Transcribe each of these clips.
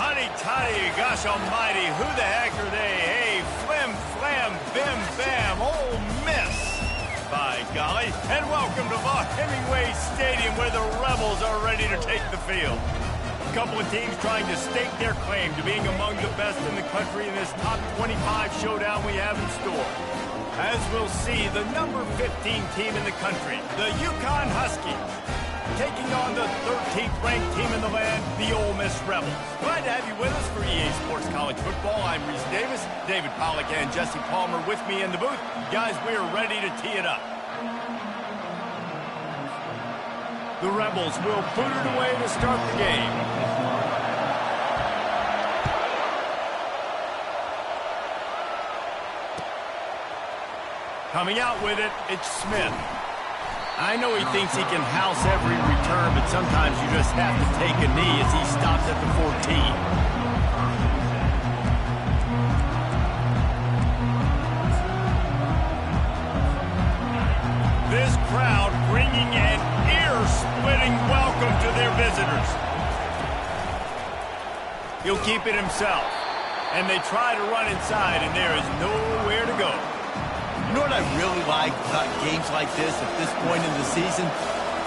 Honey toddy, gosh almighty, who the heck are they? Hey, flim, flam, bim, bam, Ole Miss. By golly, and welcome to Hemingway Stadium where the Rebels are ready to take the field. A couple of teams trying to stake their claim to being among the best in the country in this top 25 showdown we have in store. As we'll see, the number 15 team in the country, the Yukon Huskies, taking on the 13th ranked team in the land, the Ole Miss Rebels. Glad to have you with us for EA Sports College Football. I'm Reese Davis, David Pollack and Jesse Palmer with me in the booth. Guys, we are ready to tee it up. The Rebels will put it away to start the game. Coming out with it, it's Smith. I know he thinks he can house every return, but sometimes you just have to take a knee as he stops at the 14. This crowd bringing an ear-splitting welcome to their visitors. He'll keep it himself, and they try to run inside, and there is nowhere to go. You know what I really like about games like this at this point in the season?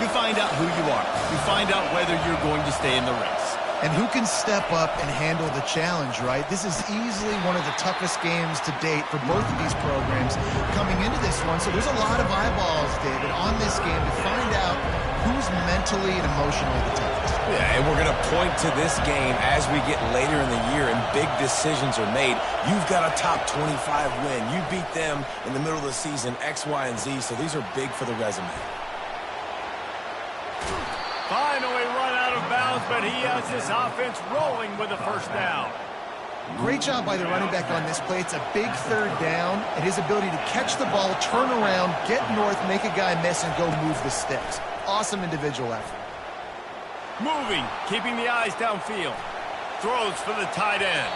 You find out who you are. You find out whether you're going to stay in the race. And who can step up and handle the challenge, right? This is easily one of the toughest games to date for both of these programs coming into this one. So there's a lot of eyeballs, David, on this game to find out who's mentally and emotionally the toughest. Yeah, and we're going to point to this game as we get later in the year and big decisions are made. You've got a top 25 win. You beat them in the middle of the season, X, Y, and Z, so these are big for the resume. Finally run out of bounds, but he has this offense rolling with a first down. Great job by the running back on this play. It's a big third down, and his ability to catch the ball, turn around, get north, make a guy miss, and go move the sticks. Awesome individual effort. Moving, keeping the eyes downfield. Throws for the tight end.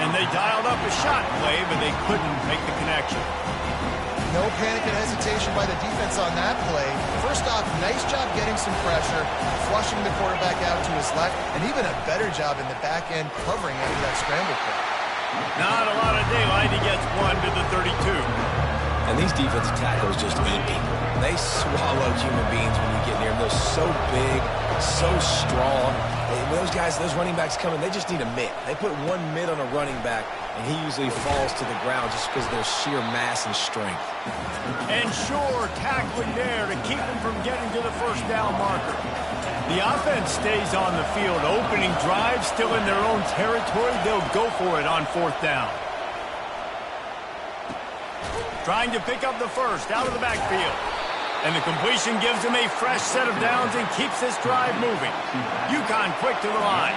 And they dialed up a shot play, but they couldn't make the connection. No panic and hesitation by the defense on that play. First off, nice job getting some pressure, flushing the quarterback out to his left, and even a better job in the back end covering after that scramble play. Not a lot of daylight. He gets one to the 32. And these defensive tackles just eat people. They swallow human beings when you get near them. They're so big, so strong. When those guys, those running backs come in, they just need a mitt. They put one mitt on a running back, and he usually falls to the ground just because of their sheer mass and strength. And sure, tackling there to keep him from getting to the first down marker. The offense stays on the field. Opening drive, still in their own territory. They'll go for it on fourth down. Trying to pick up the first out of the backfield. And the completion gives him a fresh set of downs and keeps this drive moving. Yukon quick to the line.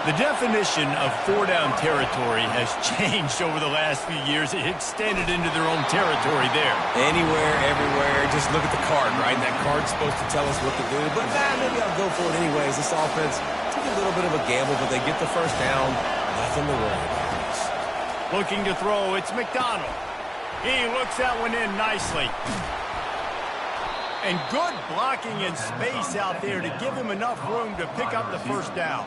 The definition of four-down territory has changed over the last few years. It extended into their own territory there. Anywhere, everywhere, just look at the card, right? That card's supposed to tell us what to do. But maybe I'll go for it anyways. This offense took a little bit of a gamble, but they get the first down. Nothing to worry about. Looking to throw, it's McDonald. He looks that one in nicely. And good blocking and space out there to give him enough room to pick up the first down.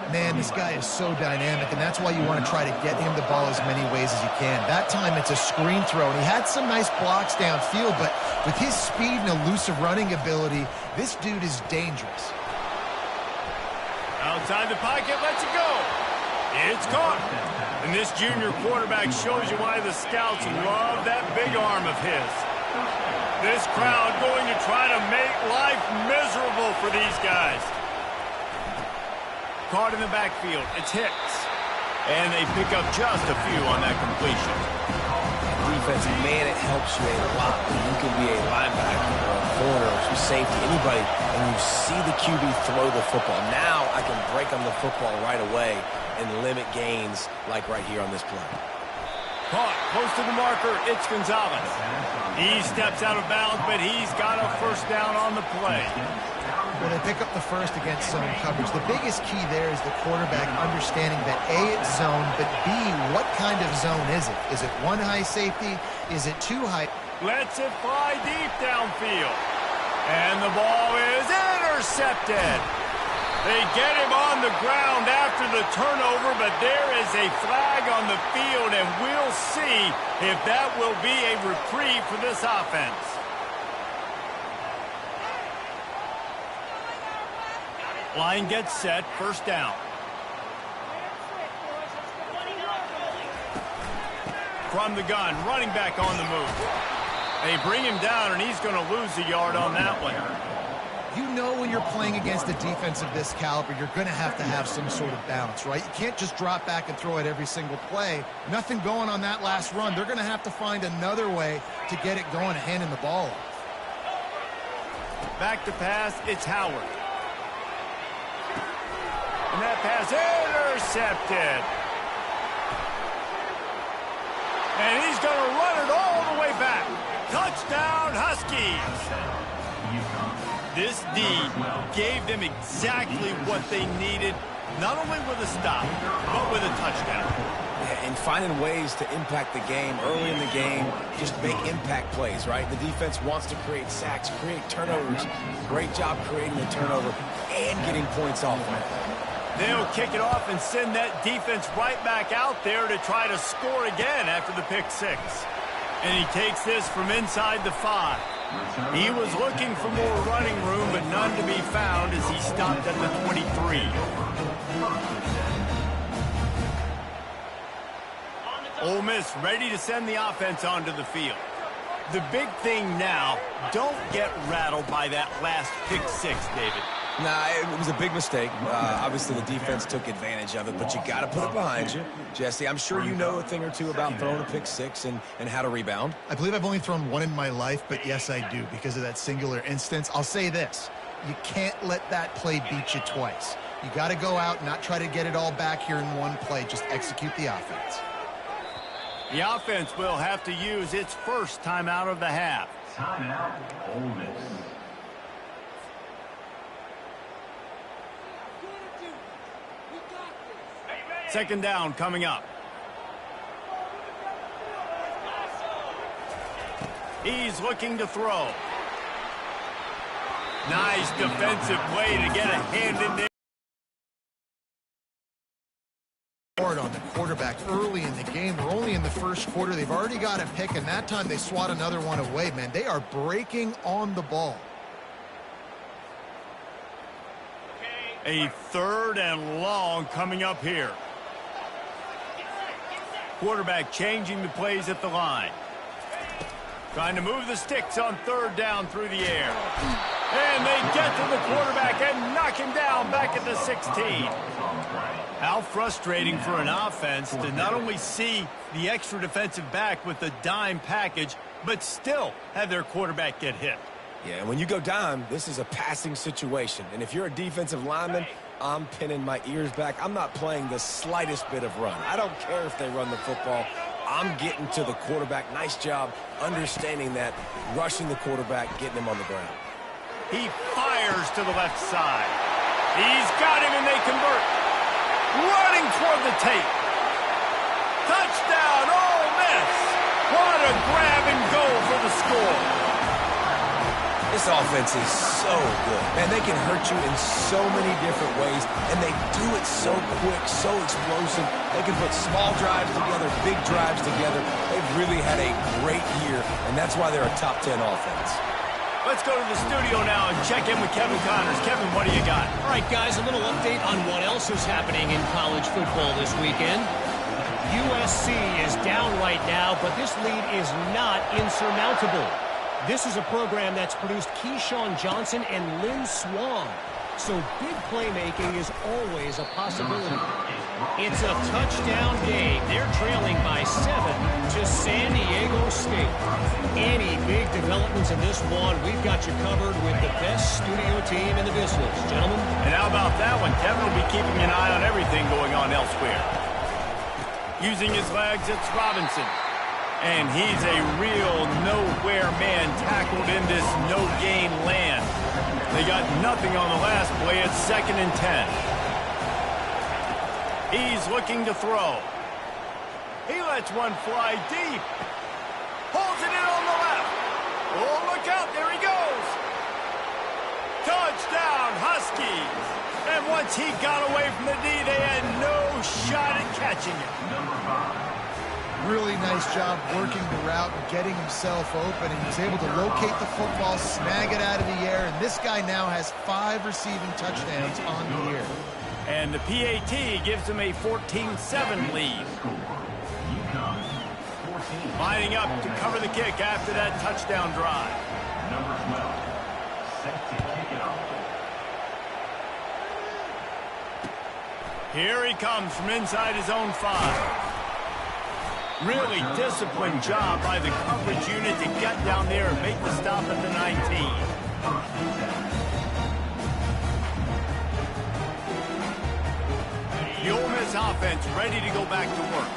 Man, this guy is so dynamic, and that's why you want to try to get him the ball as many ways as you can. That time, it's a screen throw, and he had some nice blocks downfield, but with his speed and elusive running ability, this dude is dangerous. Outside the pocket, lets it go. It's caught. And this junior quarterback shows you why the scouts love that big arm of his. This crowd going to try to make life miserable for these guys. Caught in the backfield. It's Hicks. And they pick up just a few on that completion. Defensive man, it helps you a lot. You can be a linebacker or a corner or safety, anybody, and you see the QB throw the football. Now I can break on the football right away and limit gains like right here on this play. Caught close to the marker, it's Gonzalez. He steps out of bounds, but he's got a first down on the play. Well, they pick up the first against zone coverage. The biggest key there is the quarterback understanding that A, it's zone, but B, what kind of zone is it? Is it one high safety? Is it two high? Lets it fly deep downfield. And the ball is intercepted. They get him on the ground after the turnover, but there is a flag on the field, and we'll see if that will be a reprieve for this offense. Line gets set, first down. From the gun, running back on the move. They bring him down, and he's going to lose a yard on that one. You know when you're playing against a defense of this caliber, you're going to have some sort of balance, right? You can't just drop back and throw it every single play. Nothing going on that last run. They're going to have to find another way to get it going, handing the ball off. Back to pass, it's Howard. And that pass intercepted. And he's going to run it all the way back. Touchdown, Huskies. This D gave them exactly what they needed, not only with a stop, but with a touchdown. Yeah, and finding ways to impact the game early in the game, just make impact plays, right? The defense wants to create sacks, create turnovers. Great job creating the turnover and getting points off of it. They'll kick it off and send that defense right back out there to try to score again after the pick six. And he takes this from inside the 5. He was looking for more running room, but none to be found as he stopped at the 23. Ole Miss ready to send the offense onto the field. The big thing now, don't get rattled by that last pick six, David. Nah, it was a big mistake. Obviously, the defense took advantage of it, but you got to put it behind you. Jesse, I'm sure you know a thing or two about throwing a pick six and how to rebound. I believe I've only thrown one in my life, but yes, I do because of that singular instance. I'll say this. You can't let that play beat you twice. You got to go out and not try to get it all back here in one play. Just execute the offense. The offense will have to use its first timeout of the half. Timeout, Ole Miss. Second down coming up. He's looking to throw. Nice defensive play to get a hand in there. On the quarterback early in the game. We're only in the first quarter. They've already got a pick, and that time they swat another one away, man. They are breaking on the ball. A third and long coming up here. Quarterback changing the plays at the line. Trying to move the sticks on third down through the air. And they get to the quarterback and knock him down back at the 16. How frustrating for an offense to not only see the extra defensive back with the dime package, but still have their quarterback get hit. Yeah, and when you go dime, this is a passing situation. And if you're a defensive lineman, I'm pinning my ears back. I'm not playing the slightest bit of run. I don't care if they run the football. I'm getting to the quarterback. Nice job understanding that, rushing the quarterback, getting him on the ground. He fires to the left side. He's got him, and they convert. Running toward the tape. Touchdown, Ole Miss. What a grab and go for the score. This offense is so good. Man, they can hurt you in so many different ways, and they do it so quick, so explosive. They can put small drives together, big drives together. They've really had a great year, and that's why they're a top 10 offense. Let's go to the studio now and check in with Kevin Connors. Kevin, what do you got? All right, guys, a little update on what else is happening in college football this weekend. USC is down right now, but this lead is not insurmountable. This is a program that's produced Keyshawn Johnson and Lynn Swan. So big playmaking is always a possibility. It's a touchdown game. They're trailing by 7 to San Diego State. Any big developments in this one, we've got you covered with the best studio team in the business, gentlemen. And how about that one? Kevin will be keeping an eye on everything going on elsewhere. Using his legs, it's Robinson. And he's a real nowhere man tackled in this no-gain land. They got nothing on the last play. It's 2nd and 10. He's looking to throw. He lets one fly deep. Holds it in on the left. Oh, look out. There he goes. Touchdown, Huskies. And what Once he got away from the D, they had no shot at catching it. Really nice job working the route and getting himself open, and he was able to locate the football, snag it out of the air, and this guy now has 5 receiving touchdowns on the year. And the PAT gives him a 14-7 lead. Lining up to cover the kick after that touchdown drive. Number 12, set to kick it off. Here he comes from inside his own 5. Really disciplined job by the coverage unit to get down there and make the stop at the 19. The Ole Miss offense ready to go back to work.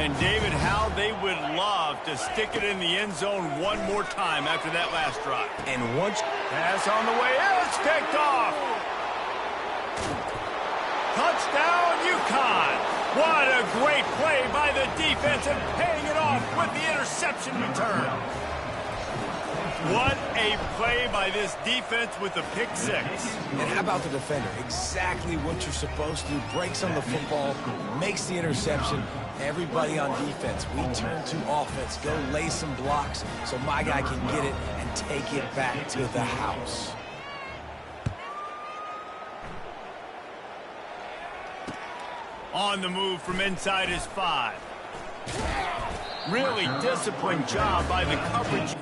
And David, how they would love to stick it in the end zone one more time after that last drive. And once Pass on the way, it's picked off. Touchdown, UConn. What a great play by the defense and paying it off with the interception return. What a play by this defense with the pick 6. And how about the defender? Exactly what you're supposed to do. Breaks on the football, makes the interception. Everybody on defense, we turn to offense. Go lay some blocks so my guy can get it and take it back to the house. On the move from inside his 5. Really disciplined job by the coverage.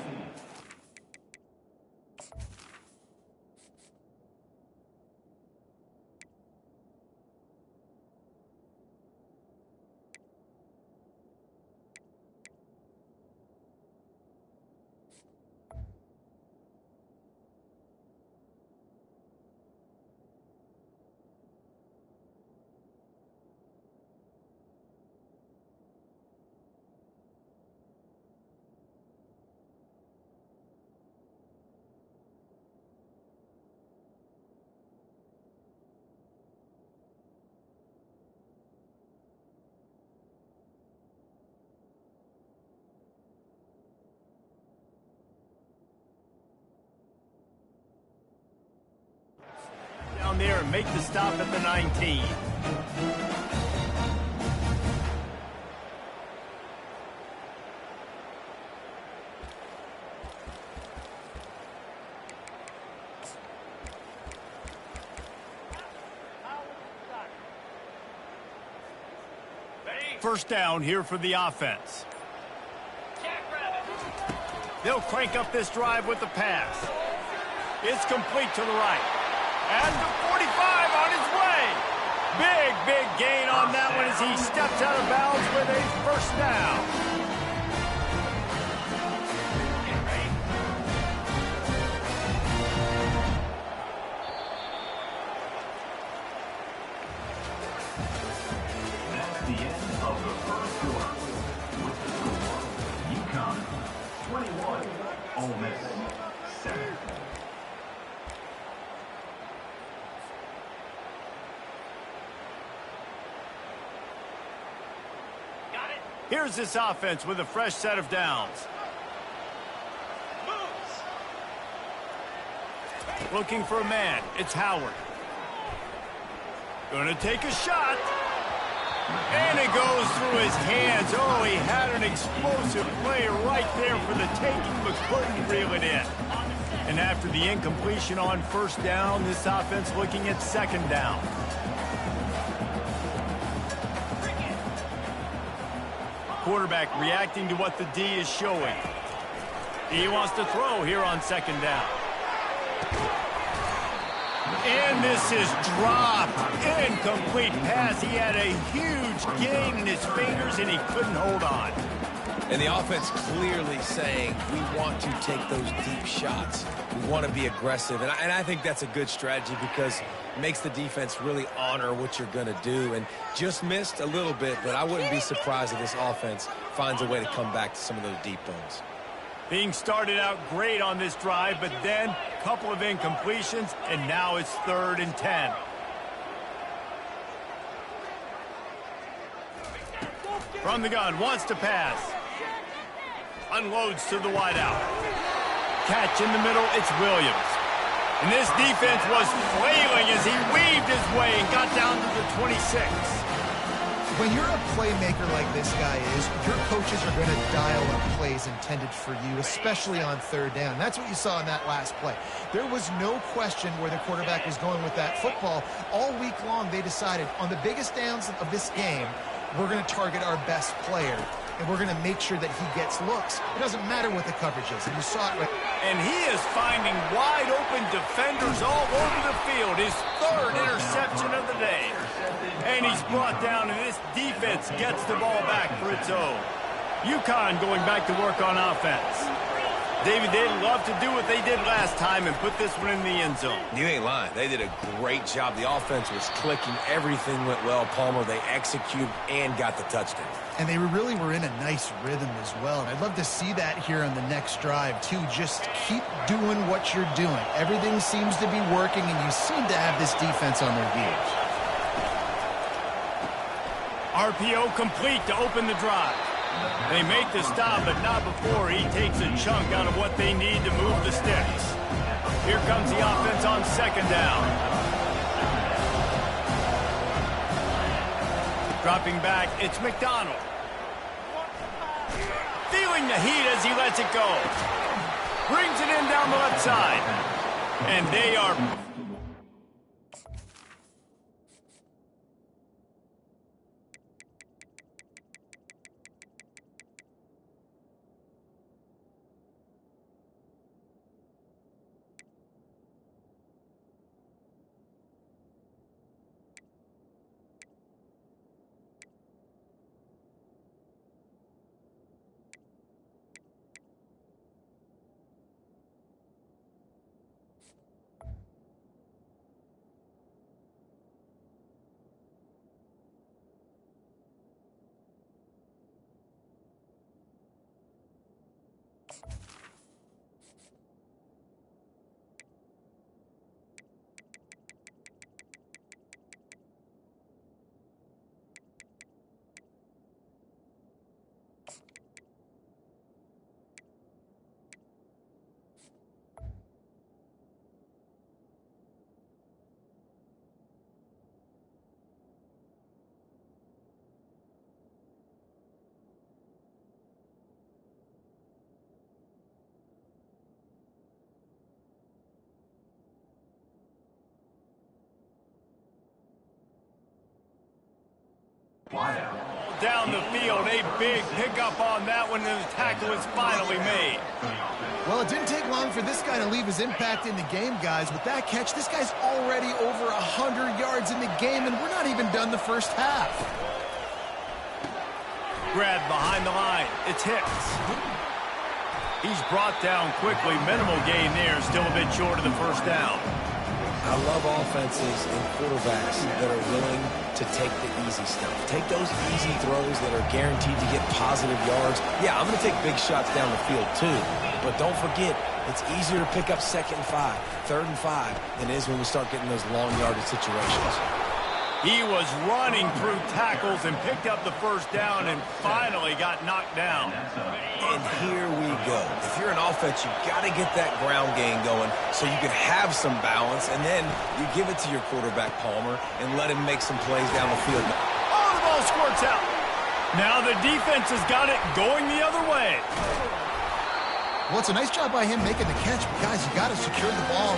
Down there and make the stop at the 19. First down here for the offense. They'll crank up this drive with the pass. It's complete to the right. And the 45 on his way. Big gain on that one as he steps out of bounds with a first down. That's the end of the first quarter. With the score, UConn 21, Ole Miss 7. Here's this offense with a fresh set of downs. Looking for a man. It's Howard. Gonna take a shot. And it goes through his hands. Oh, he had an explosive play right there for the taking, but couldn't reel it in. And after the incompletion on first down, this offense looking at second down. Quarterback reacting to what the D is showing. He wants to throw here on second down. And this is dropped. Incomplete pass. He had a huge gain in his fingers, and he couldn't hold on. And the offense clearly saying, we want to take those deep shots. We want to be aggressive. And I think that's a good strategy because it makes the defense really honor what you're going to do. And just missed a little bit, but I wouldn't be surprised if this offense finds a way to come back to some of those deep ones. Being started out great on this drive, but then a couple of incompletions, and now it's 3rd and 10. From the gun, wants to pass. Unloads to the wideout. Catch in the middle, it's Williams. And this defense was flailing as he weaved his way and got down to the 26. When you're a playmaker like this guy is, your coaches are going to dial up plays intended for you, especially on third down. That's what you saw in that last play. There was no question where the quarterback was going with that football. All week long, they decided on the biggest downs of this game, we're going to target our best player, and we're going to make sure that he gets looks. It doesn't matter what the coverage is, and you saw it right. And he is finding wide-open defenders all over the field. His third interception of the day. And he's brought down, and this defense gets the ball back for its own. UConn going back to work on offense. David, they'd love to do what they did last time and put this one in the end zone. You ain't lying. They did a great job. The offense was clicking. Everything went well, Palmer. They executed and got the touchdown. And they really were in a nice rhythm as well. And I'd love to see that here on the next drive, too. Just keep doing what you're doing. Everything seems to be working, and you seem to have this defense on their heels. RPO complete to open the drive. They make the stop, but not before he takes a chunk out of what they need to move the sticks. Here comes the offense on second down. Dropping back, it's McDonald. Feeling the heat as he lets it go. Brings it in down the left side. And they are... Down the field, a big pickup on that one, and the tackle is finally made. Well, it didn't take long for this guy to leave his impact in the game, guys. With that catch, this guy's already over 100 yards in the game, and we're not even done the first half. Grab behind the line. It's Hicks. He's brought down quickly. Minimal gain there, still a bit short of the first down. I love offenses and quarterbacks that are willing to take the easy stuff. Take those easy throws that are guaranteed to get positive yards. Yeah, I'm going to take big shots down the field too. But don't forget, it's easier to pick up 2nd and 5, 3rd and 5 than it is when we start getting those long yardage situations. He was running through tackles and picked up the first down and finally got knocked down. And here we go. If you're an offense, you've got to get that ground game going so you can have some balance, and then you give it to your quarterback, Palmer, and let him make some plays down the field. Oh, the ball squirts out. Now the defense has got it going the other way. Well, it's a nice job by him making the catch, but guys, you got to secure the ball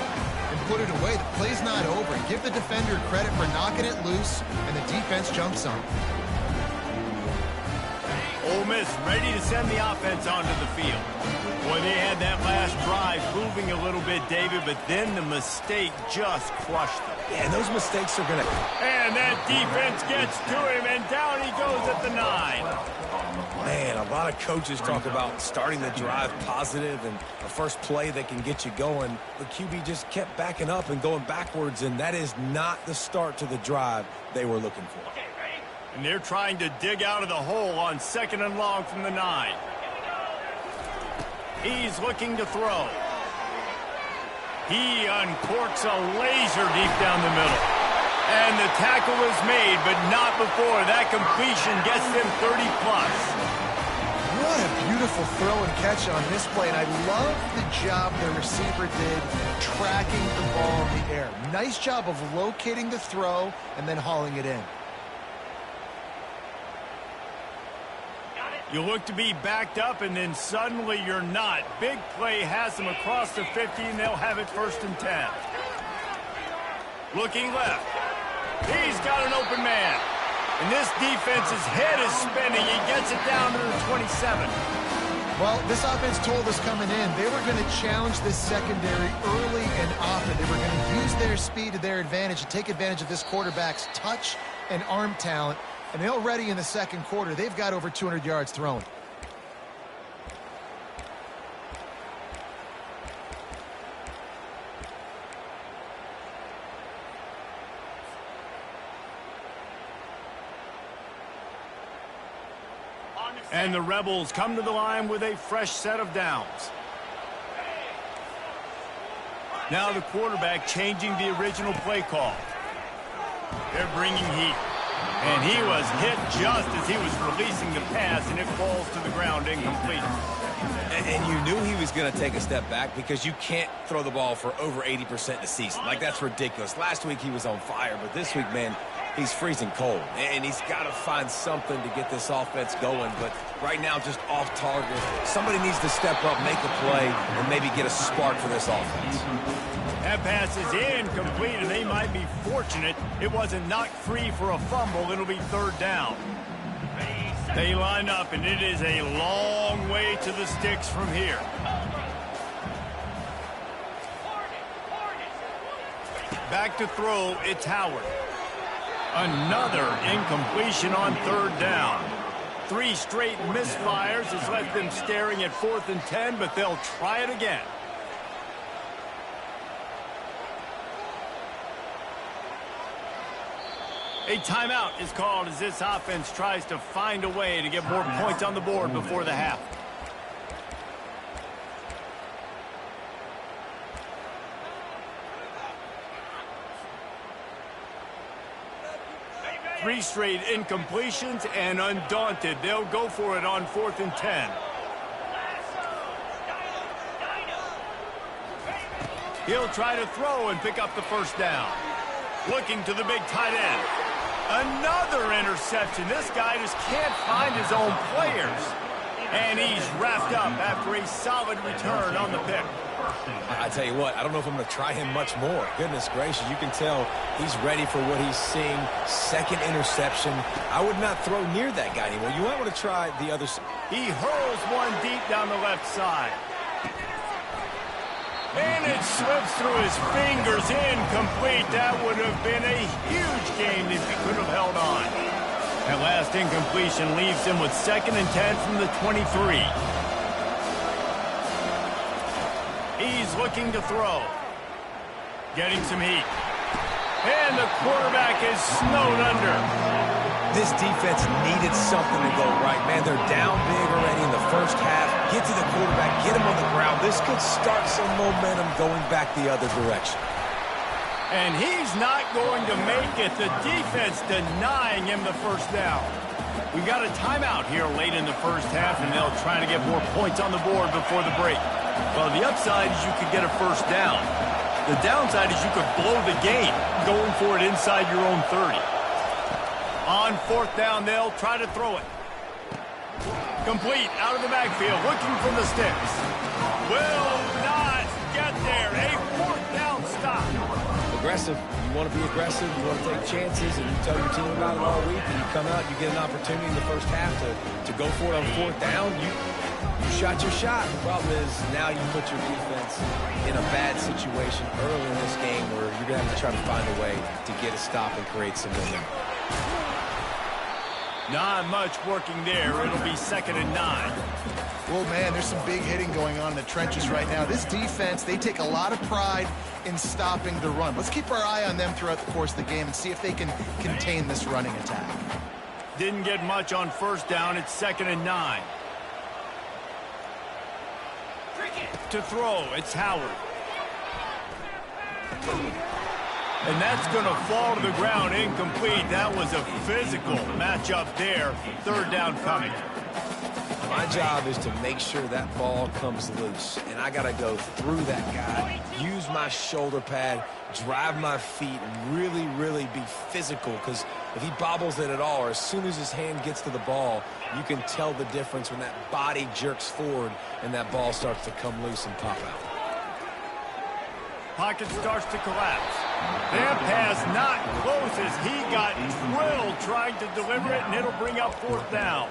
and put it away. The play's not over. Give the defender credit for knocking it loose, and the defense jumps on it. Ole Miss ready to send the offense onto the field. Boy, they had that last drive moving a little bit, David, but then the mistake just crushed them. Yeah, and those mistakes are going to... And that defense gets to him, and down he goes at the 9. Man, a lot of coaches talk about starting the drive positive and a first play that can get you going. The QB just kept backing up and going backwards, and that is not the start to the drive they were looking for. And they're trying to dig out of the hole on 2nd and long from the 9. He's looking to throw. He uncorks a laser deep down the middle. And the tackle is made, but not before that completion gets them 30+. What a beautiful throw and catch on this play, and I love the job the receiver did tracking the ball in the air. Nice job of locating the throw and then hauling it in. You look to be backed up, and then suddenly you're not. Big play has them across the 50, and they'll have it 1st and 10. Looking left. He's got an open man. And this defense's head is spinning. He gets it down to the 27. Well, this offense told us coming in they were going to challenge this secondary early and often. They were going to use their speed to their advantage and take advantage of this quarterback's touch and arm talent. And already in the second quarter, they've got over 200 yards thrown. And the Rebels come to the line with a fresh set of downs. Now the quarterback changing the original play call. They're bringing heat. And he was hit just as he was releasing the pass, and it falls to the ground incomplete. And you knew he was going to take a step back because you can't throw the ball for over 80% in the season. Like, that's ridiculous. Last week he was on fire, but this week, man, he's freezing cold. And he's got to find something to get this offense going. But right now, just off target. Somebody needs to step up, make a play, and maybe get a spark for this offense. That pass is incomplete, and they might be fortunate it wasn't knocked free for a fumble. It'll be 3rd down. They line up, and it is a long way to the sticks from here. Back to throw, it's Howard. Another incompletion on 3rd down. 3 straight misfires has left them staring at 4th and 10, but they'll try it again. A timeout is called as this offense tries to find a way to get more points on the board before the half. Three straight incompletions, and undaunted, they'll go for it on 4th and 10. He'll try to throw and pick up the 1st down. Looking to the big tight end. Another interception. This guy just can't find his own players. And he's wrapped up after a solid return on the pick. I tell you what, I don't know if I'm going to try him much more. Goodness gracious, you can tell he's ready for what he's seeing. 2nd interception. I would not throw near that guy anymore. You might want to try the other side. He hurls one deep down the left side. And it slips through his fingers, incomplete. That would have been a huge game if he could have held on. That last incompletion leaves him with 2nd and 10 from the 23. He's looking to throw. Getting some heat. And the quarterback is snowed under. This defense needed something to go right. Man, they're down big already in the 1st half. Get to the quarterback, get him on the ground. This could start some momentum going back the other direction. And he's not going to make it. The defense denying him the 1st down. We've got a timeout here late in the 1st half, and they'll try to get more points on the board before the break. Well, the upside is you could get a 1st down. The downside is you could blow the game going for it inside your own 30. On 4th down, they'll try to throw it. Complete out of the backfield, looking from the sticks. Will not get there. A 4th down stop. Aggressive. You want to be aggressive. You want to take chances, and you tell your team about it all week, and you come out, you get an opportunity in the 1st half to go for it on 4th down. You shot your shot. The problem is now you put your defense in a bad situation early in this game where you're going to have to try to find a way to get a stop and create some momentum. Not much working there. It'll be 2nd and 9. Well, man, there's some big hitting going on in the trenches right now. This defense, they take a lot of pride in stopping the run. Let's keep our eye on them throughout the course of the game and see if they can contain this running attack. Didn't get much on 1st down. It's 2nd and 9. To throw, it's Howard. And that's going to fall to the ground incomplete. That was a physical matchup there. 3rd down coming. My job is to make sure that ball comes loose, and I got to go through that guy, use my shoulder pad, drive my feet, and really, really be physical, because if he bobbles it at all, or as soon as his hand gets to the ball, you can tell the difference when that body jerks forward and that ball starts to come loose and pop out. Pocket starts to collapse. That pass not close as he got drilled trying to deliver it, and it'll bring up fourth down.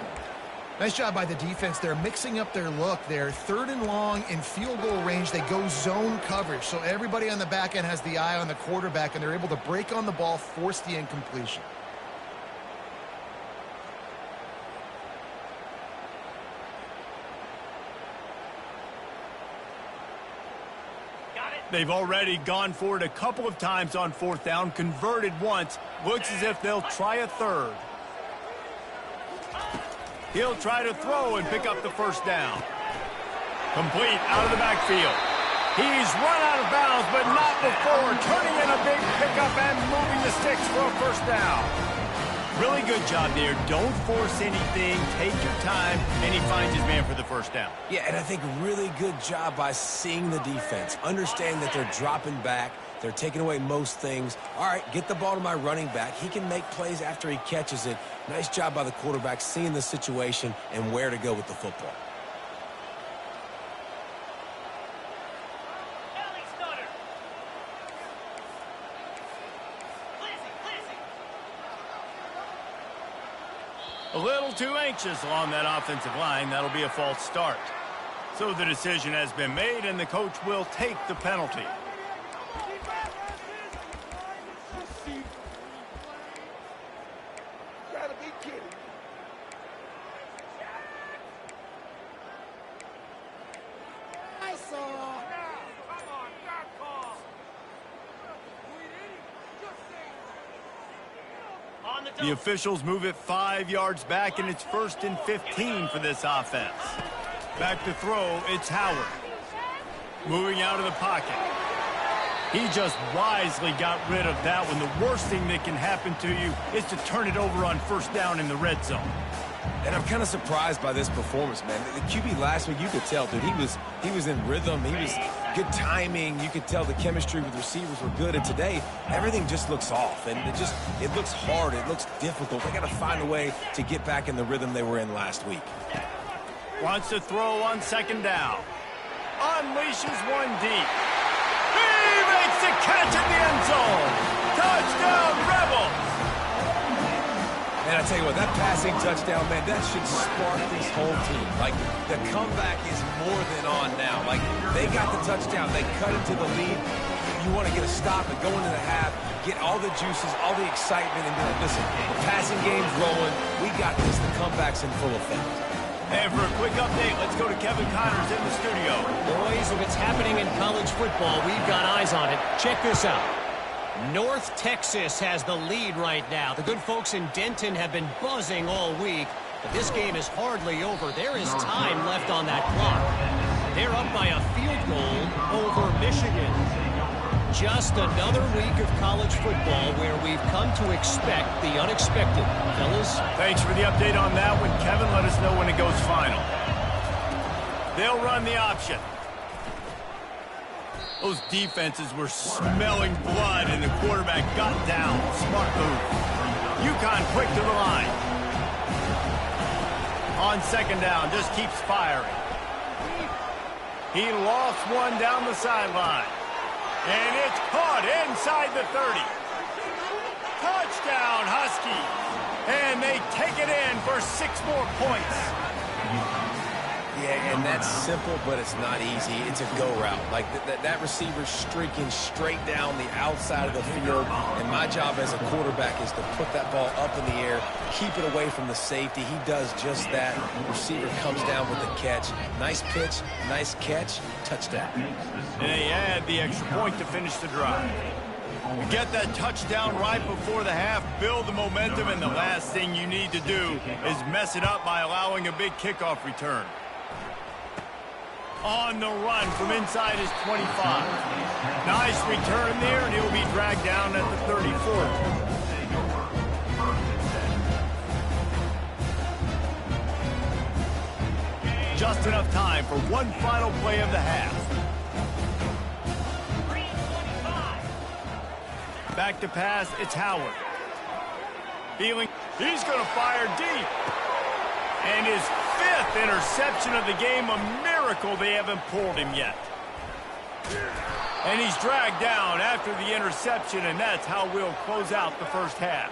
Nice job by the defense. They're mixing up their look there. 3rd and long in field goal range. They go zone coverage. So everybody on the back end has the eye on the quarterback, and they're able to break on the ball, force the incompletion. They've already gone for it a couple of times on 4th down, converted once. Looks as if they'll try a 3rd. He'll try to throw and pick up the 1st down. Complete out of the backfield. He's run out of bounds, but not before turning in a big pickup and moving the sticks for a 1st down. Really good job there. Don't force anything. Take your time, and he finds his man for the 1st down. Yeah, and I think really good job by seeing the defense. Understand that they're dropping back. They're taking away most things. All right, get the ball to my running back. He can make plays after he catches it. Nice job by the quarterback seeing the situation and where to go with the football. A little too anxious along that offensive line. That'll be a false start. So the decision has been made, and the coach will take the penalty. Gotta be kidding. I saw. The officials move it 5 yards back, and it's 1st and 15 for this offense. Back to throw, it's Howard. Moving out of the pocket. He just wisely got rid of that one. The worst thing that can happen to you is to turn it over on 1st down in the red zone. And I'm kind of surprised by this performance, man. The QB last week, you could tell, dude, he was in rhythm. He was good timing. You could tell the chemistry with receivers were good. And today, everything just looks off. And it looks hard. It looks difficult. They got to find a way to get back in the rhythm they were in last week. Wants to throw on 2nd down. Unleashes one deep. He makes the catch in the end zone. Touchdown, Rebels. And I tell you what, that passing touchdown, man, that should spark this whole team. Like, the comeback is more than on now. Like, they got the touchdown. They cut into the lead. You want to get a stop and go into the half, get all the juices, all the excitement, and be like, listen, the passing game's rolling. We got this. The comeback's in full effect. And for a quick update, let's go to Kevin Connors in the studio. Boys, if it's happening in college football, we've got eyes on it. Check this out. North Texas has the lead right now. The good folks in Denton have been buzzing all week, but this game is hardly over. There is time left on that clock. They're up by a field goal over Michigan. Just another week of college football where we've come to expect the unexpected. Fellas? Thanks for the update on that one, Kevin. Let us know when it goes final. They'll run the option. Those defenses were smelling blood, and the quarterback got down. Smart move. UConn quick to the line. On 2nd down, just keeps firing. He lost one down the sideline. And it's caught inside the 30. Touchdown, Huskies. And they take it in for 6 more points. Yeah, and that's simple, but it's not easy. It's a go route. Like, that receiver's streaking straight down the outside of the field, and my job as a quarterback is to put that ball up in the air, keep it away from the safety. He does just that. The receiver comes down with the catch. Nice pitch, nice catch, touchdown. And they add the extra point to finish the drive. You get that touchdown right before the half, build the momentum, and the last thing you need to do is mess it up by allowing a big kickoff return. On the run from inside his 25. Nice return there, and he'll be dragged down at the 34. just enough time for one final play of the half. Back to pass, it's Howard. Feeling, he's going to fire deep. And his 5th interception of the game, a miracle they haven't pulled him yet. And he's dragged down after the interception, and that's how we'll close out the first half.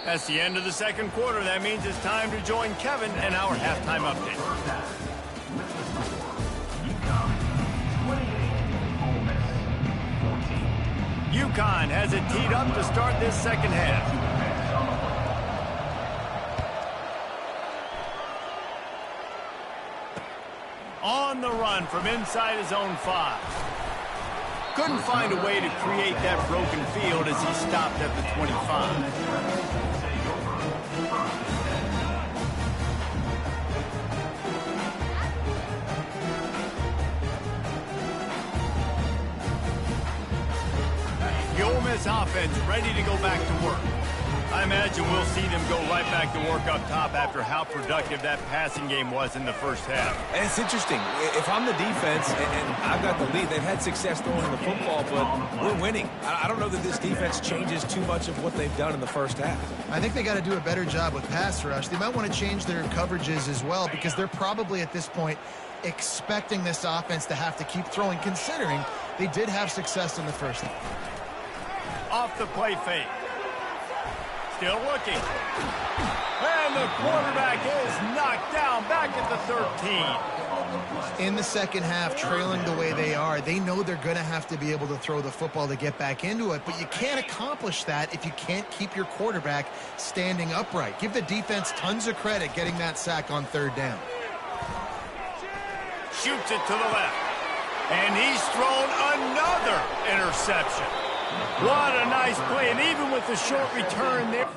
That's the end of the second quarter. That means it's time to join Kevin and our halftime update. UConn has it teed up to start this second half. On the run from inside his own 5. Couldn't find a way to create that broken field as he stopped at the 25. The Ole Miss offense ready to go back to work. I imagine we'll see them go right back to work up top after how productive that passing game was in the first half. And it's interesting. If I'm the defense and I've got the lead, they've had success throwing the football, but we're winning. I don't know that this defense changes too much of what they've done in the first half. I think they got to do a better job with pass rush. They might want to change their coverages as well because they're probably at this point expecting this offense to have to keep throwing, considering they did have success in the first half. Off the play fake. Still looking. And the quarterback is knocked down back at the 13. In the second half, trailing the way they are, they know they're going to have to be able to throw the football to get back into it, but you can't accomplish that if you can't keep your quarterback standing upright. Give the defense tons of credit getting that sack on 3rd down. Shoots it to the left. And he's thrown another interception. What a nice play, and even with the short return there.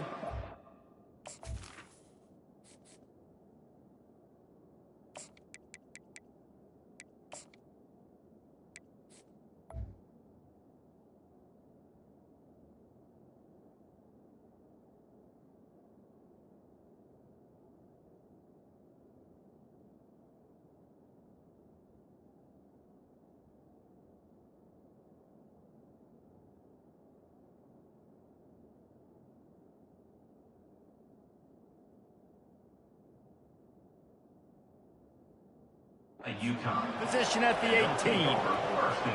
Position at the 18.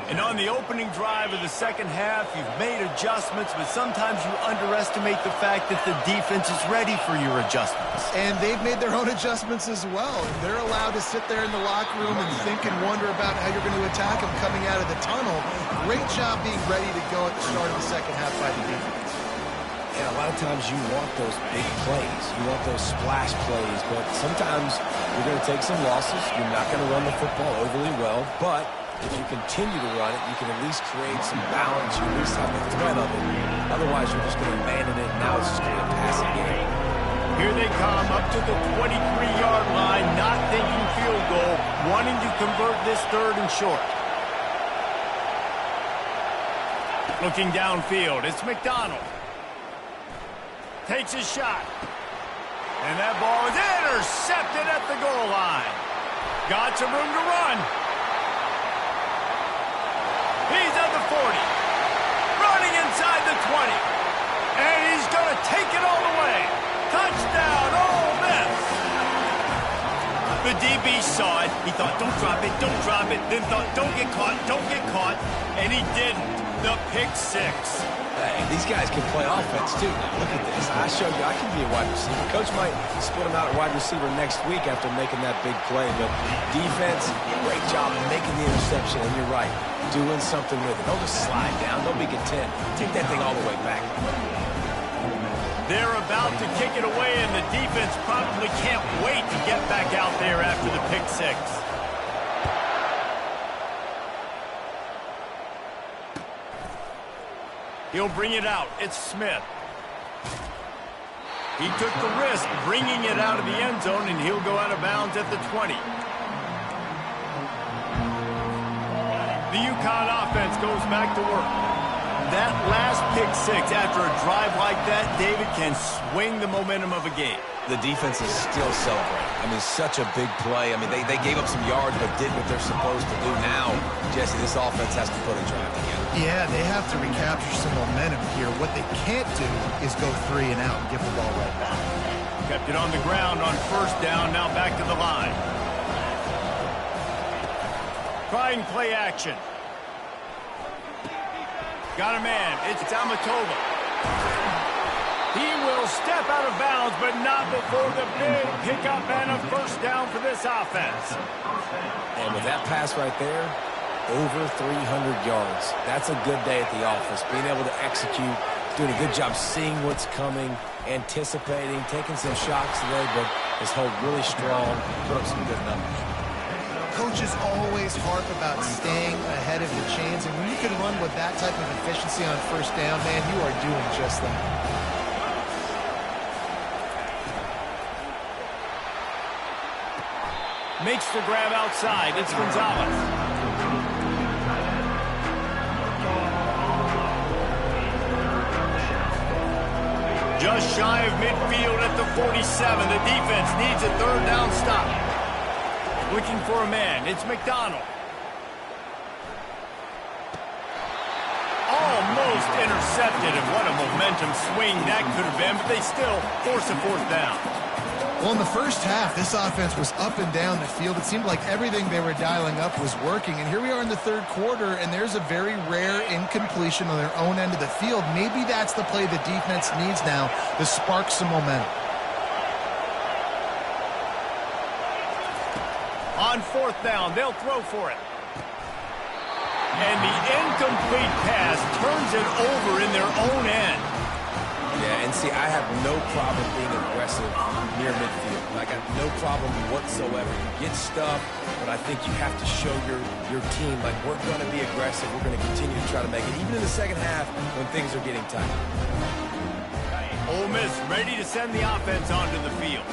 And on the opening drive of the second half, you've made adjustments, but sometimes you underestimate the fact that the defense is ready for your adjustments. And they've made their own adjustments as well. They're allowed to sit there in the locker room and think and wonder about how you're going to attack them coming out of the tunnel. Great job being ready to go at the start of the second half by the defense. And a lot of times you want those big plays. You want those splash plays, but sometimes you're going to take some losses. You're not going to run the football overly well, but if you continue to run it, you can at least create some balance. You at least have the threat of it. Otherwise, you're just going to abandon it, and now it's just going to be a passing game. Here they come up to the 23-yard line, not thinking field goal, wanting to convert this 3rd and short. Looking downfield, it's McDonald. Takes his shot. And that ball is intercepted at the goal line. Got some room to run. He's at the 40. Running inside the 20. And he's going to take it all the way. Touchdown, Ole Miss. The DB saw it. He thought, don't drop it, don't drop it. Then thought, don't get caught, don't get caught. And he didn't. The pick 6. Hey, these guys can play offense, too. Now, look at this. I showed you I can be a wide receiver. Coach might split him out at wide receiver next week after making that big play. But defense, great job of making the interception. And you're right, doing something with it. Don't just slide down. Don't be content. Take that thing all the way back. They're about to kick it away, and the defense probably can't wait to get back out there after the pick 6. He'll bring it out. It's Smith. He took the risk bringing it out of the end zone, and he'll go out of bounds at the 20. The UConn offense goes back to work. That last pick six after a drive like that, David, can swing the momentum of a game. The defense is still celebrating. I mean, such a big play. I mean, they gave up some yards but did what they're supposed to do. Now, Jesse, this offense has to put a drive together. Yeah, they have to recapture some momentum here. What they can't do is go 3 and out and give the ball right back. Kept it on the ground on first down, now back to the line. Trying play action. Got a man. It's Amatova. He will step out of bounds, but not before the big pickup and a first down for this offense. And with that pass right there, over 300 yards. That's a good day at the office. Being able to execute, doing a good job seeing what's coming, anticipating, taking some shots today, but his hold really strong, put up some good numbers. Coaches always harp about staying ahead of the chains, and when you can run with that type of efficiency on first down, man, you are doing just that. Makes the grab outside. It's Gonzalez. Just shy of midfield at the 47. The defense needs a third down stop. Looking for a man. It's McDonald. Almost intercepted, and what a momentum swing that could have been, but they still force a fourth down. Well, in the first half, this offense was up and down the field. It seemed like everything they were dialing up was working. And here we are in the third quarter, and there's a very rare incompletion on their own end of the field. Maybe that's the play the defense needs now to spark some momentum. On fourth down, they'll throw for it. And the incomplete pass turns it over in their own end. Yeah, and see, I have no problem being aggressive near midfield. I got no problem whatsoever. You get stuff, but I think you have to show your team, like, we're going to be aggressive. We're going to continue to try to make it, even in the second half when things are getting tight. Ole Miss ready to send the offense onto the field.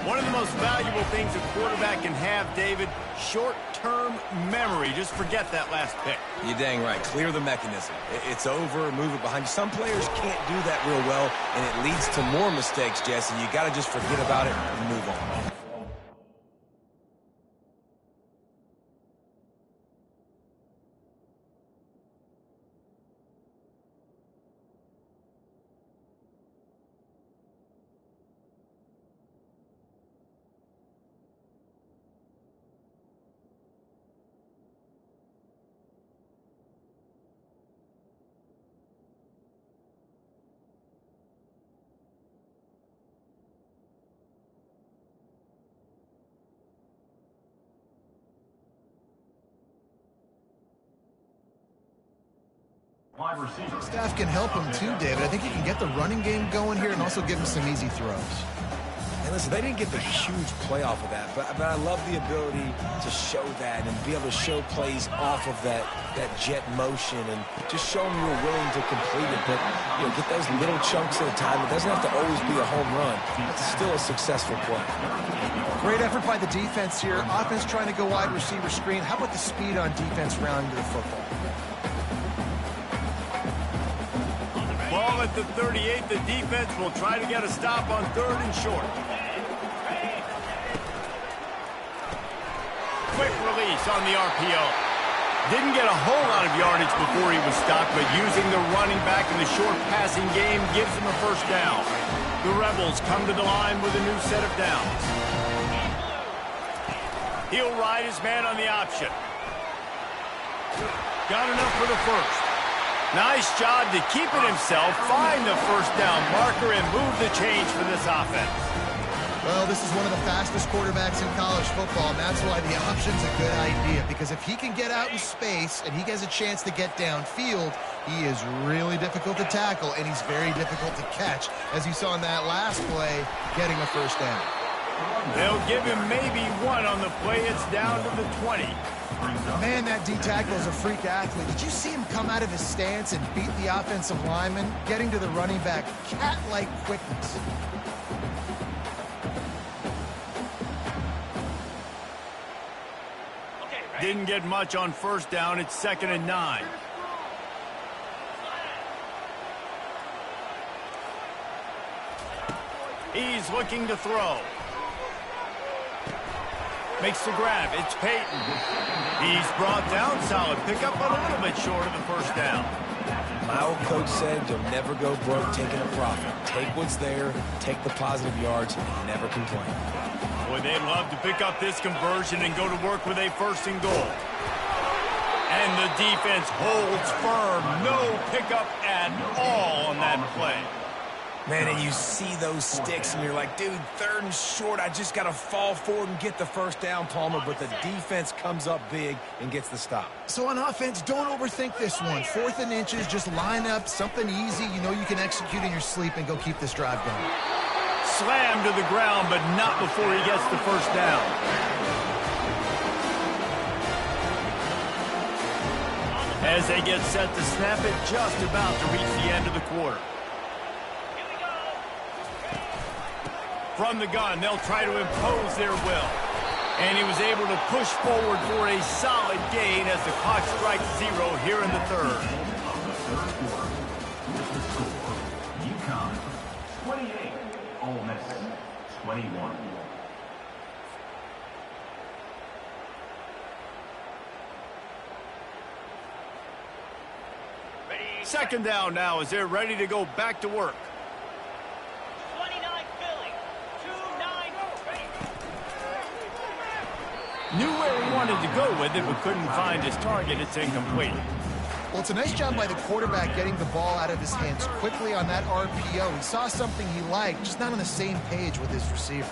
One of the most valuable things a quarterback can have, David, short-term memory. Just forget that last pick. You're dang right. Clear the mechanism. It's over, move it behind you. Some players can't do that real well, and it leads to more mistakes, Jesse. You got to just forget about it and move on. Staff can help him too, David. I think he can get the running game going here and also give him some easy throws. And listen, they didn't get the huge play off of that, but I love the ability to show that and be able to show plays off of that jet motion and just show them you're willing to complete it. But, you know, get those little chunks at a time. It doesn't have to always be a home run. It's still a successful play. Great effort by the defense here. Offense trying to go wide receiver screen. How about the speed on defense rounding to the football? Ball at the 38. The defense will try to get a stop on third and short. Quick release on the RPO. Didn't get a whole lot of yardage before he was stopped, but using the running back in the short passing game gives him a first down. The Rebels come to the line with a new set of downs. He'll ride his man on the option. Got enough for the first. Nice job to keep it himself, find the first down marker, and move the change for this offense. Well, this is one of the fastest quarterbacks in college football, and that's why the option's a good idea, because if he can get out in space and he gets a chance to get downfield, he is really difficult to tackle, and he's very difficult to catch, as you saw in that last play, getting a first down. They'll give him maybe one on the play. It's down to the 20. Man, that D-tackle is a freak athlete. Did you see him come out of his stance and beat the offensive lineman, getting to the running back? Cat-like quickness. Didn't get much on first down. It's 2nd and 9. He's looking to throw. Makes the grab. It's Peyton. He's brought down. Solid pickup, but a little bit short of the first down. My old coach said you'll never go broke taking a profit. Take what's there, take the positive yards, and never complain. Boy, they'd love to pick up this conversion and go to work with a first and goal. And the defense holds firm. No pickup at all on that play. Man, and you see those sticks, and you're like, dude, 3rd and short. I just got to fall forward and get the first down, Palmer. But the defense comes up big and gets the stop. So on offense, don't overthink this one. 4th and inches, just line up something easy you know you can execute in your sleep and go keep this drive going. Slammed to the ground, but not before he gets the first down. As they get set to snap it, just about to reach the end of the quarter. From the gun, they'll try to impose their will. And he was able to push forward for a solid gain as the clock strikes 0 here in the 3rd. Of the 3rd quarter, with the score, UConn 28, Ole Miss 21. Second down now as they're ready to go back to work. 29 Philly, 2-9 ready. Knew where he wanted to go with it, but couldn't find his target. It's incomplete. Well, it's a nice job by the quarterback getting the ball out of his hands quickly on that RPO. He saw something he liked, just not on the same page with his receiver.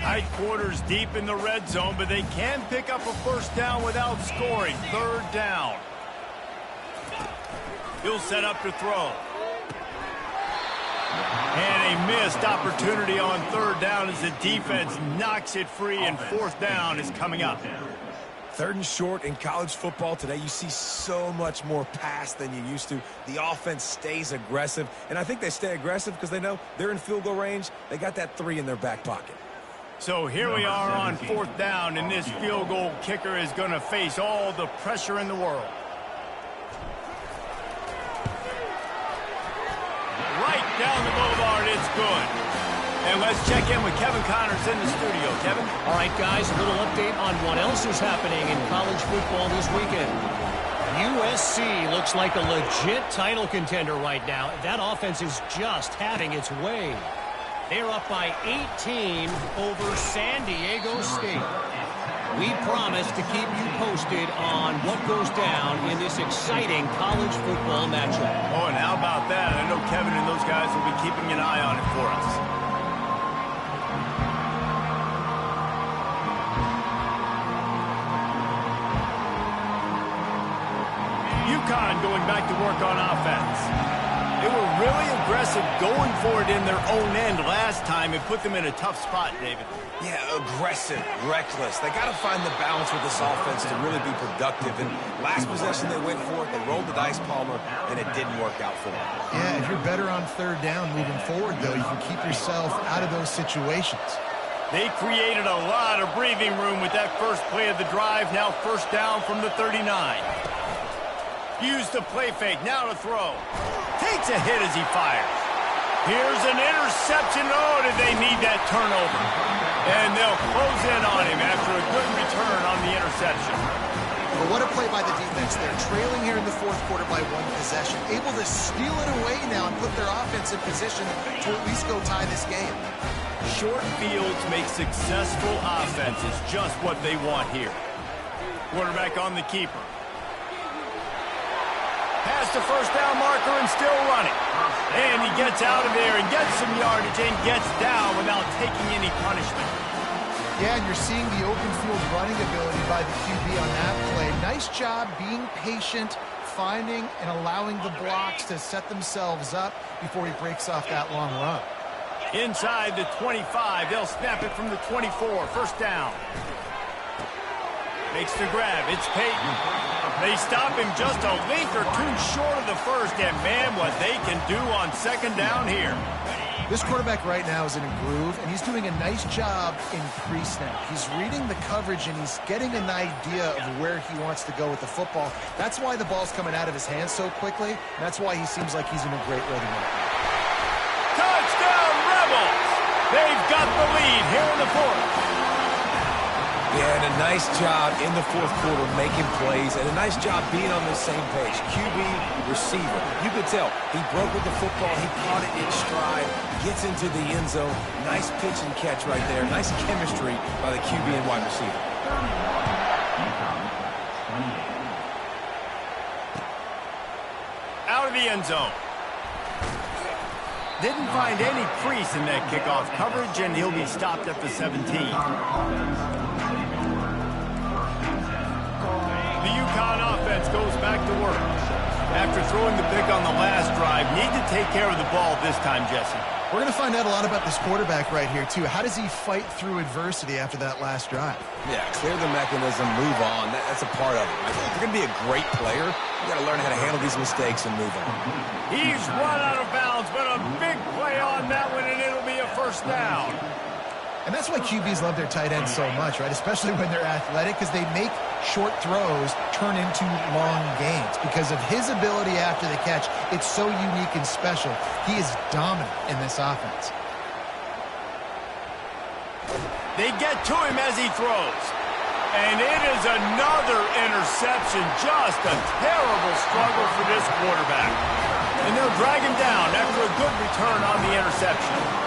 Tight quarters deep in the red zone, but they can pick up a first down without scoring. 3rd down. He'll set up to throw. And a missed opportunity on 3rd down as the defense knocks it free, and 4th down is coming up. 3rd and short in college football today, you see so much more pass than you used to. The offense stays aggressive, and I think they stay aggressive because they know they're in field goal range. They got that 3 in their back pocket. So here we are on 4th down, and this field goal kicker is going to face all the pressure in the world. Right down the boulevard, it's good. And let's check in with Kevin Connors in the studio. Kevin? All right, guys, a little update on what else is happening in college football this weekend. USC looks like a legit title contender right now. That offense is just having its way. They're up by 18 over San Diego State. We promise to keep you posted on what goes down in this exciting college football matchup. Oh, and how about that? I know Kevin and those guys will be keeping an eye on it for us. UConn going back to work on offense. They were really aggressive going for it in their own end last time. It put them in a tough spot, David. Yeah, aggressive, reckless. They got to find the balance with this offense to really be productive. And last possession they went for it, they rolled the dice, Palmer, and it didn't work out for them. Yeah, if you're better on 3rd down moving forward, though, you can keep yourself out of those situations. They created a lot of breathing room with that first play of the drive. Now 1st down from the 39. Use the play fake, now to throw. Takes a hit as he fires. Here's an interception. Oh, did they need that turnover? And they'll close in on him after a good return on the interception. But what a play by the defense. They're trailing here in the 4th quarter by 1 possession. Able to steal it away now and put their offense in position to at least go tie this game. Short fields make successful offenses just what they want here. Quarterback on the keeper. Past the first down marker and still running. And he gets out of there and gets some yardage and gets down without taking any punishment. Yeah, and you're seeing the open field running ability by the QB on that play. Nice job being patient, finding and allowing the blocks to set themselves up before he breaks off that long run. Inside the 25, they'll snap it from the 24. 1st down. Makes the grab. It's Peyton. They stop him just a link or two short of the first, and man, what they can do on 2nd down here. This quarterback right now is in a groove, and he's doing a nice job in pre-snap. He's reading the coverage, and he's getting an idea of where he wants to go with the football. That's why the ball's coming out of his hands so quickly, and that's why he seems like he's in a great rhythm right now. They've got the lead here in the fourth. Yeah, and a nice job in the fourth quarter making plays, and a nice job being on the same page. QB, receiver. You could tell he broke with the football. He caught it in stride, gets into the end zone. Nice pitch and catch right there. Nice chemistry by the QB and wide receiver. Out of the end zone. Didn't find any crease in that kickoff coverage, and he'll be stopped at the 17. The UConn offense goes back to work. After throwing the pick on the last drive, need to take care of the ball this time, Jesse. We're going to find out a lot about this quarterback right here, too. How does he fight through adversity after that last drive? Yeah, clear the mechanism, move on. That's a part of it. If you're going to be a great player, you got to learn how to handle these mistakes and move on. He's run out of bounds, but a big play on that one, and it'll be a first down. And that's why QBs love their tight ends so much, right? Especially when they're athletic, because they make short throws turn into long gains. Because of his ability after the catch, it's so unique and special. He is dominant in this offense. They get to him as he throws. And it is another interception. Just a terrible struggle for this quarterback. And they'll drag him down after a good return on the interception.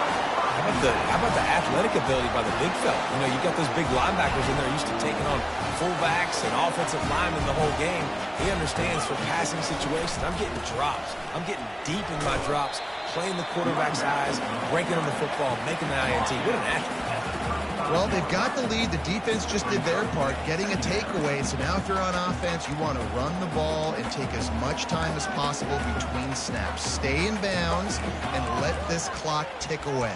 How about the athletic ability by the big fella? You know, you got those big linebackers in there used to taking on fullbacks and offensive linemen the whole game. He understands for passing situations. I'm getting drops. I'm getting deep in my drops, playing the quarterback's eyes, breaking on the football, making the INT. What an athlete. Well, they've got the lead. The defense just did their part, getting a takeaway. So now if you're on offense, you want to run the ball and take as much time as possible between snaps. Stay in bounds and let this clock tick away.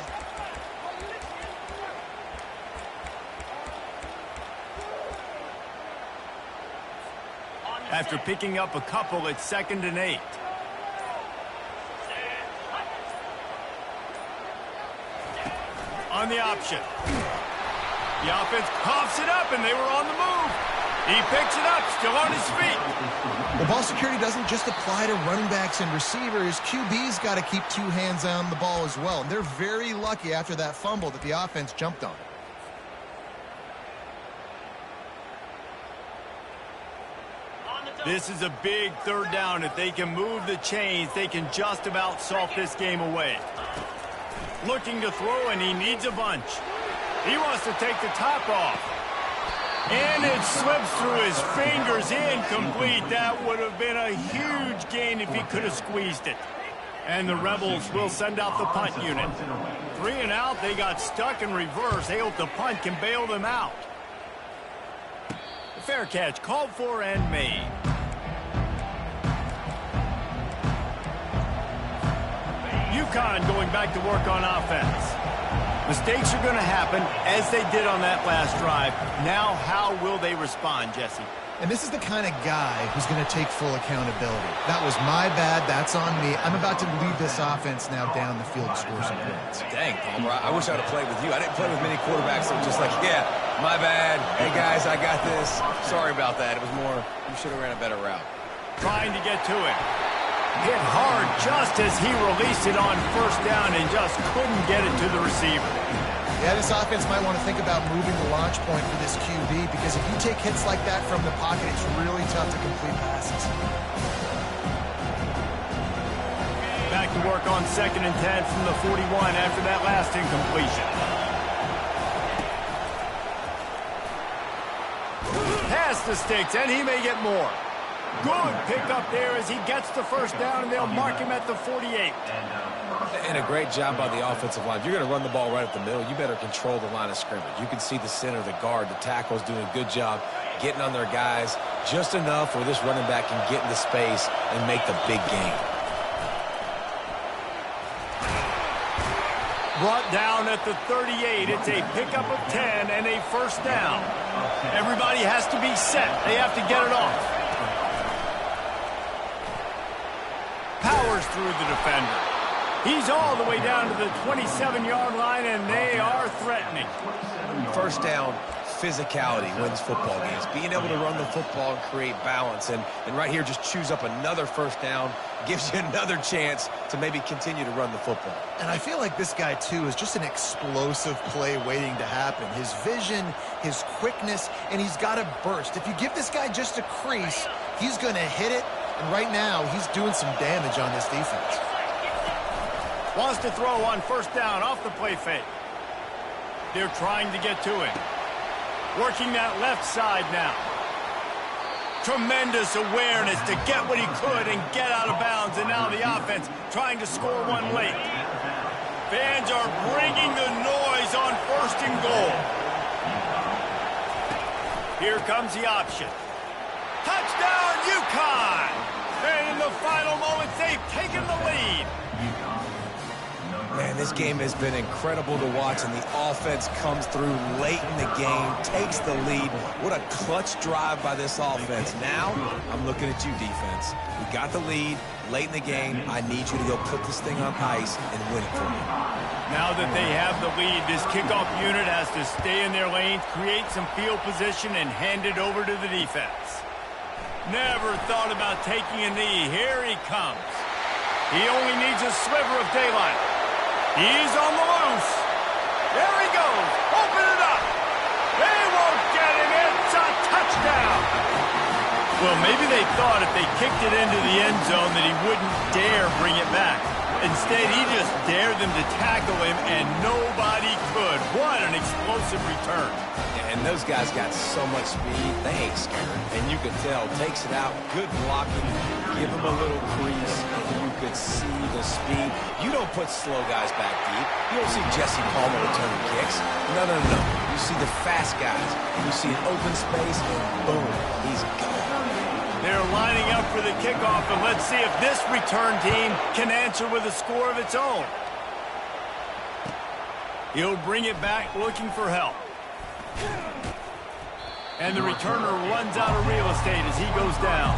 After picking up a couple, it's 2nd and 8. On the option. The offense coughs it up, and they were on the move. He picks it up, still on his feet. Well, ball security doesn't just apply to running backs and receivers. QB's got to keep two hands on the ball as well. And they're very lucky after that fumble that the offense jumped on. This is a big third down. If they can move the chains, they can just about salt this game away. Looking to throw, and he needs a bunch. He wants to take the top off. And it slips through his fingers, incomplete. That would have been a huge gain if he could have squeezed it. And the Rebels will send out the punt unit. 3 and out, they got stuck in reverse. They hope the punt can bail them out. The fair catch called for and made. UConn going back to work on offense. Mistakes are going to happen, as they did on that last drive. Now, how will they respond, Jesse? And this is the kind of guy who's going to take full accountability. That was my bad. That's on me. I'm about to lead this offense now down the field, score some points. Dang, Palmer, I wish I would have played with you. I didn't play with many quarterbacks that were just like, yeah, my bad. Hey, guys, I got this. Sorry about that. It was more, you should have ran a better route. Trying to get to it. Hit hard just as he released it on first down and just couldn't get it to the receiver. Yeah, this offense might want to think about moving the launch point for this QB, because if you take hits like that from the pocket, it's really tough to complete passes. Back to work on 2nd and 10 from the 41 after that last incompletion. Past the sticks, and he may get more. Good pickup there as he gets the first down, and they'll mark him at the 48. And a great job by the offensive line. If you're going to run the ball right up the middle, you better control the line of scrimmage. You can see the center, the guard, the tackles doing a good job getting on their guys just enough where this running back can get into space and make the big game. Brought down at the 38. It's a pickup of 10 and a first down. Everybody has to be set. They have to get it off. Powers through the defender. He's all the way down to the 27-yard line, and they are threatening. First down, physicality wins football games. Being able to run the football and create balance. And right here, just choose up another first down, gives you another chance to maybe continue to run the football. And I feel like this guy, too, is just an explosive play waiting to happen. His vision, his quickness, and he's got a burst. If you give this guy just a crease, he's going to hit it. And right now, he's doing some damage on this defense. Wants to throw on first down off the play fake. They're trying to get to it. Working that left side now. Tremendous awareness to get what he could and get out of bounds. And now the offense trying to score one late. Fans are bringing the noise on first and goal. Here comes the option. Touchdown, UConn! And in the final moments, they've taken the lead. Man, this game has been incredible to watch, and the offense comes through late in the game, takes the lead. What a clutch drive by this offense. Now, I'm looking at you, defense. We got the lead late in the game. I need you to go put this thing on ice and win it for me. Now that they have the lead, this kickoff unit has to stay in their lanes, create some field position, and hand it over to the defense. Never thought about taking a knee. Here he comes. He only needs a sliver of daylight. He's on the loose. There he goes. Open it up. They won't get him. It's a touchdown. Well, maybe they thought if they kicked it into the end zone that he wouldn't dare bring it back. Instead, he just dared them to tackle him, and nobody could. What an explosive return. And those guys got so much speed, they ain't scared. And you could tell, takes it out, good blocking, give him a little crease, and you could see the speed. You don't put slow guys back deep. You don't see Jesse Palmer returning kicks. No. You see the fast guys, and you see an open space, and boom, he's gone. They're lining up for the kickoff, and let's see if this return team can answer with a score of its own. He'll bring it back looking for help. And the returner runs out of real estate as he goes down.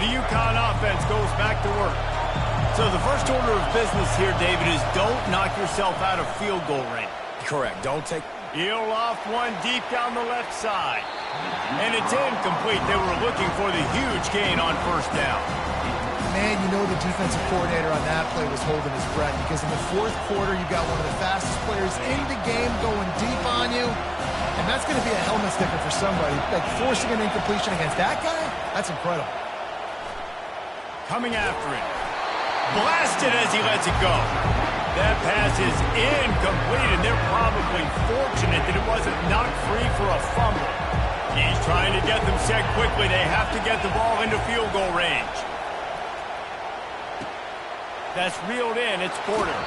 The UConn offense goes back to work. So the first order of business here, David, is don't knock yourself out of field goal range. Correct. Don't take... He'll loft one deep down the left side. And it's incomplete. They were looking for the huge gain on first down. Man, you know the defensive coordinator on that play was holding his breath because in the fourth quarter, you got one of the fastest players in the game going deep on you. And that's going to be a helmet sticker for somebody. Like forcing an incompletion against that guy, that's incredible. Coming after it. Blasted as he lets it go. That pass is incomplete, and they're probably fortunate that it wasn't knocked free for a fumble. He's trying to get them set quickly. They have to get the ball into field goal range. That's reeled in. It's Porter.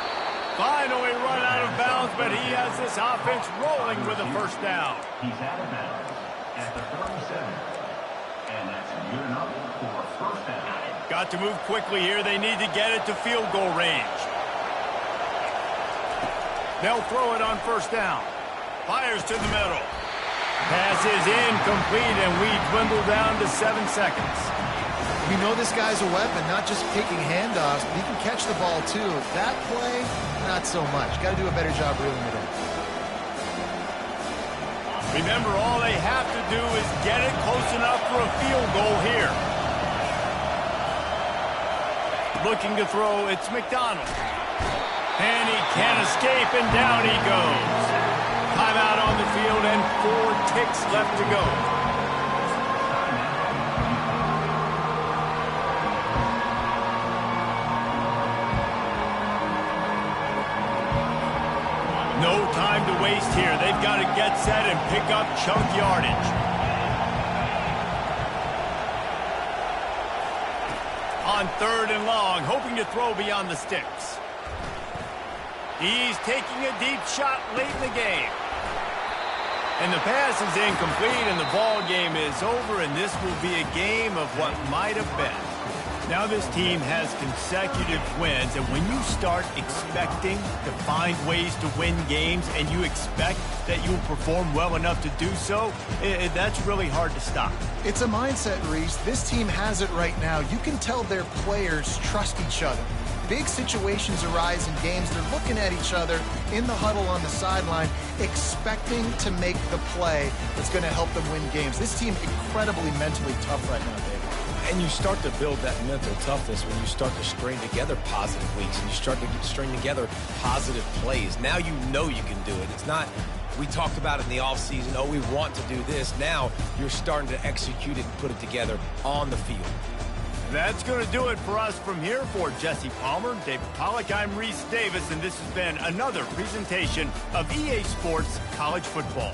Finally run out of bounds, but he has this offense rolling with a first down. He's out of bounds at the 37. And that's good enough for a first down. Got to move quickly here. They need to get it to field goal range. They'll throw it on first down. Fires to the middle. Pass is incomplete, and we dwindle down to 7 seconds. We know this guy's a weapon, not just picking handoffs, but he can catch the ball too. That play, not so much. Got to do a better job reeling it in. Remember, all they have to do is get it close enough for a field goal here. Looking to throw, it's McDonald. And he can't escape, and down he goes. Timeout on the field, and 4 ticks left to go. No time to waste here. They've got to get set and pick up chunk yardage. On 3rd and long, hoping to throw beyond the sticks. He's taking a deep shot late in the game. And the pass is incomplete, and the ball game is over, and this will be a game of what might have been. Now this team has consecutive wins, and when you start expecting to find ways to win games and you expect that you'll perform well enough to do so, that's really hard to stop. It's a mindset, Reese. This team has it right now. You can tell their players trust each other. big situations arise in games, they're looking at each other in the huddle on the sideline, expecting to make the play that's going to help them win games. This team incredibly mentally tough right now, David. And you start to build that mental toughness when you start to string together positive weeks and you start to string together positive plays. Now you know you can do it. It's not, we talked about it in the offseason, oh, we want to do this. Now you're starting to execute it and put it together on the field. That's going to do it for us from here. For Jesse Palmer, David Pollack, I'm Reese Davis, and this has been another presentation of EA Sports College Football.